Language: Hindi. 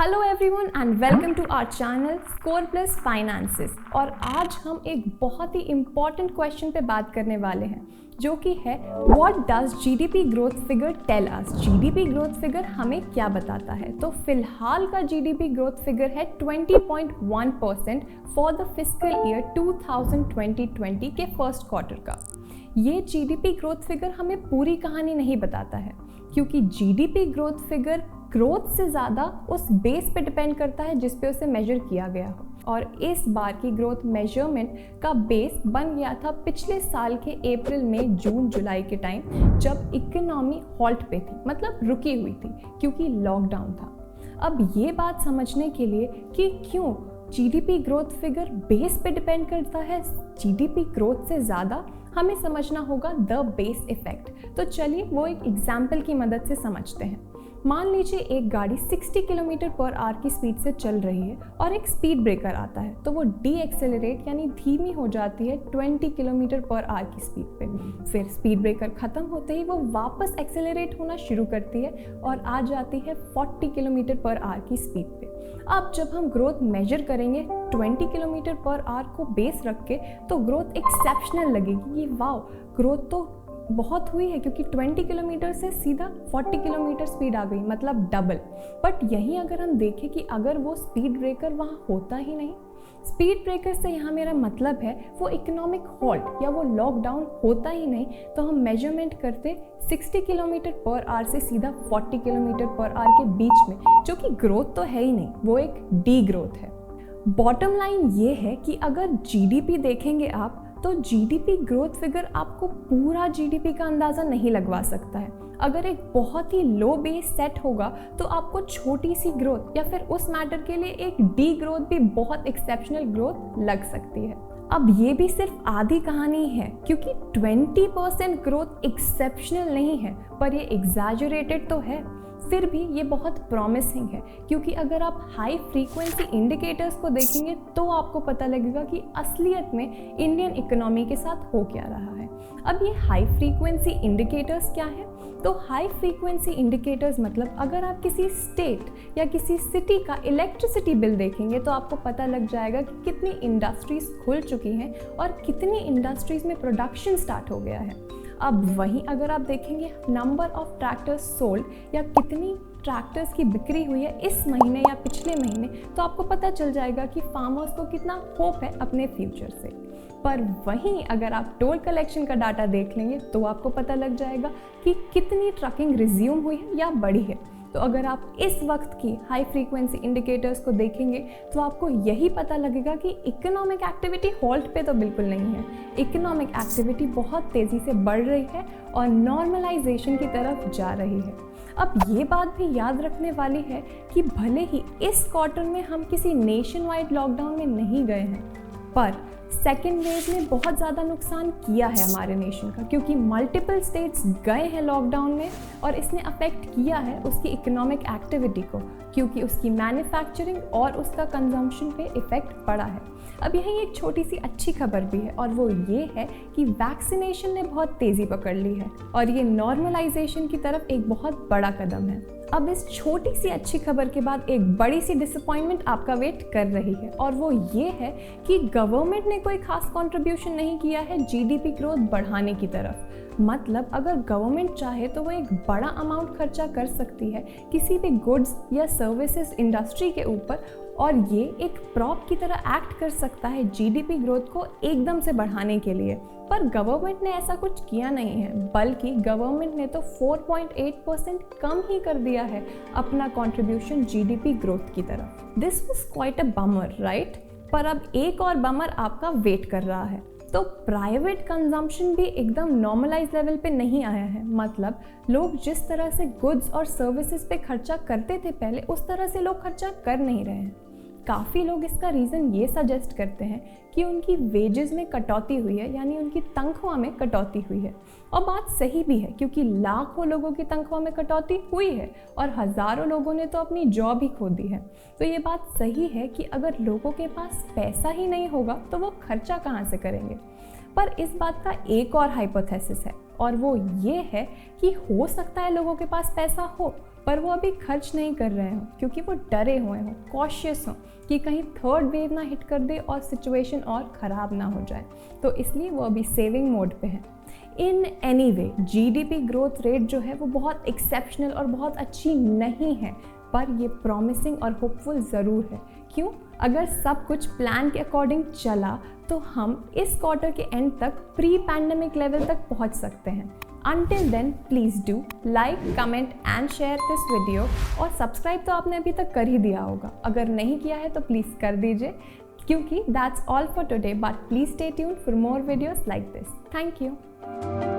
Hello everyone and welcome to our channel score plus finances. और आज हम एक बहुत ही इम्पॉर्टेंट क्वेश्चन पे बात करने वाले हैं जो कि है what does GDP growth figure tell us. GDP growth figure हमें क्या बताता है? तो फिलहाल का जीडीपी ग्रोथ फिगर है 20.1% फॉर द फिस्कल ईयर 2020 के फर्स्ट क्वार्टर का। ये जीडीपी ग्रोथ फिगर हमें पूरी कहानी नहीं बताता है क्योंकि जीडीपी ग्रोथ फिगर ग्रोथ से ज़्यादा उस बेस पे डिपेंड करता है जिस पे उसे मेजर किया गया हो। और इस बार की ग्रोथ मेजरमेंट का बेस बन गया था पिछले साल के अप्रैल मई जून जुलाई के टाइम, जब इकोनॉमी हॉल्ट पे थी, मतलब रुकी हुई थी क्योंकि लॉकडाउन था। अब ये बात समझने के लिए कि क्यों जीडीपी ग्रोथ फिगर बेस पे डिपेंड करता है जीडीपी ग्रोथ से ज़्यादा, हमें समझना होगा द बेस इफेक्ट। तो चलिए वो एक एग्जाम्पल की मदद से समझते हैं। मान लीजिए एक गाड़ी 60 किलोमीटर पर आवर की स्पीड से चल रही है और एक स्पीड ब्रेकर आता है तो वो डी एक्सेलरेट यानी धीमी हो जाती है 20 किलोमीटर पर आवर की स्पीड पे। फिर स्पीड ब्रेकर ख़त्म होते ही वो वापस एक्सेलरेट होना शुरू करती है और आ जाती है 40 किलोमीटर पर आवर की स्पीड पे। अब जब हम ग्रोथ मेजर करेंगे 20 किलोमीटर पर आवर को बेस रख के तो ग्रोथ एक्सेप्शनल लगेगी। ये वाओ, ग्रोथ तो बहुत हुई है क्योंकि 20 किलोमीटर से सीधा 40 किलोमीटर स्पीड आ गई, मतलब डबल। बट यहीं अगर हम देखें कि अगर वो स्पीड ब्रेकर वहाँ होता ही नहीं, स्पीड ब्रेकर से यहाँ मेरा मतलब है वो इकोनॉमिक हॉल्ट या वो लॉकडाउन होता ही नहीं, तो हम मेजरमेंट करते 60 किलोमीटर पर आवर से सीधा 40 किलोमीटर पर आवर के बीच में, जो कि ग्रोथ तो है ही नहीं, वो एक डी ग्रोथ है। बॉटम लाइन ये है कि अगर जीडीपी देखेंगे आप तो जीडीपी ग्रोथ फिगर आपको पूरा जीडीपी का अंदाज़ा नहीं लगवा सकता है। अगर एक बहुत ही लो बेस सेट होगा तो आपको छोटी सी ग्रोथ या फिर उस मैटर के लिए एक डी ग्रोथ भी बहुत एक्सेप्शनल ग्रोथ लग सकती है। अब ये भी सिर्फ आधी कहानी है क्योंकि 20% ग्रोथ एक्सेप्शनल नहीं है पर ये एग्जैजरेटेड तो है, फिर भी ये बहुत प्रॉमिसिंग है क्योंकि अगर आप हाई फ्रीक्वेंसी इंडिकेटर्स को देखेंगे तो आपको पता लगेगा कि असलियत में इंडियन इकोनॉमी के साथ हो क्या रहा है। अब ये हाई फ्रीक्वेंसी इंडिकेटर्स क्या है? तो हाई फ्रीक्वेंसी इंडिकेटर्स मतलब अगर आप किसी स्टेट या किसी सिटी का इलेक्ट्रिसिटी बिल देखेंगे तो आपको पता लग जाएगा कि कितनी इंडस्ट्रीज खुल चुकी हैं और कितनी इंडस्ट्रीज में प्रोडक्शन स्टार्ट हो गया है। अब वहीं अगर आप देखेंगे नंबर ऑफ ट्रैक्टर्स सोल्ड या कितनी ट्रैक्टर्स की बिक्री हुई है इस महीने या पिछले महीने, तो आपको पता चल जाएगा कि फार्मर्स को कितना होप है अपने फ्यूचर से। पर वहीं अगर आप टोल कलेक्शन का डाटा देख लेंगे तो आपको पता लग जाएगा कि कितनी ट्रकिंग रिज्यूम हुई है या बढ़ी है। तो अगर आप इस वक्त की हाई फ्रीक्वेंसी इंडिकेटर्स को देखेंगे तो आपको यही पता लगेगा कि इकोनॉमिक एक्टिविटी हॉल्ट पे तो बिल्कुल नहीं है, इकोनॉमिक एक्टिविटी बहुत तेज़ी से बढ़ रही है और नॉर्मलाइजेशन की तरफ जा रही है। अब ये बात भी याद रखने वाली है कि भले ही इस क्वार्टर में हम किसी नेशन वाइड लॉकडाउन में नहीं गए हैं, पर सेकेंड वेव ने बहुत ज़्यादा नुकसान किया है हमारे नेशन का क्योंकि मल्टीपल स्टेट्स गए हैं लॉकडाउन में और इसने अफेक्ट किया है उसकी इकोनॉमिक एक्टिविटी को क्योंकि उसकी मैन्युफैक्चरिंग और उसका कंजम्पशन पे इफ़ेक्ट पड़ा है। अब यहीं एक छोटी सी अच्छी खबर भी है और वो ये है कि वैक्सीनेशन ने बहुत तेज़ी पकड़ ली है और ये नॉर्मलाइजेशन की तरफ एक बहुत बड़ा कदम है। अब इस छोटी सी अच्छी खबर के बाद एक बड़ी सी डिसअपॉइंटमेंट आपका वेट कर रही है और वो ये है कि गवर्नमेंट ने कोई खास कंट्रीब्यूशन नहीं किया है जीडीपी ग्रोथ बढ़ाने की तरफ। मतलब अगर गवर्नमेंट चाहे तो वो एक बड़ा अमाउंट खर्चा कर सकती है किसी भी गुड्स या सर्विसेज इंडस्ट्री के ऊपर और ये एक प्रॉप की तरह एक्ट कर सकता है जीडीपी ग्रोथ को एकदम से बढ़ाने के लिए। पर गवर्नमेंट ने ऐसा कुछ किया नहीं है, बल्कि गवर्नमेंट ने तो 4.8% कम ही कर दिया है अपना कंट्रीब्यूशन जीडीपी ग्रोथ की तरफ। This was quite a bummer, right? पर अब एक और बमर आपका वेट कर रहा है। तो प्राइवेट कंजम्पशन भी एकदम नॉर्मलाइज लेवल पे नहीं आया है। मतलब लोग जिस तरह से गुड्स और सर्विसेज पे खर्चा करते थे पहले, उस तरह से लोग खर्चा कर नहीं रहे हैं। काफ़ी लोग इसका रीज़न ये सजेस्ट करते हैं कि उनकी वेजेस में कटौती हुई है, यानी उनकी तनख्वाह में कटौती हुई है। और बात सही भी है क्योंकि लाखों लोगों की तनख्वाह में कटौती हुई है और हज़ारों लोगों ने तो अपनी जॉब ही खो दी है। तो ये बात सही है कि अगर लोगों के पास पैसा ही नहीं होगा तो वो खर्चा कहाँ से करेंगे। पर इस बात का एक और हाइपोथेसिस है और वो ये है कि हो सकता है लोगों के पास पैसा हो पर वो अभी खर्च नहीं कर रहे हो क्योंकि वो डरे हुए हों, कॉशियस हों कि कहीं थर्ड वेव ना हिट कर दे और सिचुएशन और ख़राब ना हो जाए, तो इसलिए वो अभी सेविंग मोड पे है। In any way GDP growth rate जो है वो बहुत एक्सेप्शनल और बहुत अच्छी नहीं है, पर ये प्रॉमिसिंग और होपफुल ज़रूर है। क्यों? अगर सब कुछ प्लान के अकॉर्डिंग चला तो हम इस क्वार्टर के एंड तक प्री पैंडेमिक लेवल तक पहुंच सकते हैं। Until then, please do like, comment and share this video और सब्सक्राइब तो आपने अभी तक कर ही दिया होगा, अगर नहीं किया है तो प्लीज़ कर दीजिए क्योंकि that's all for today, but please stay tuned for more videos like this. Thank you.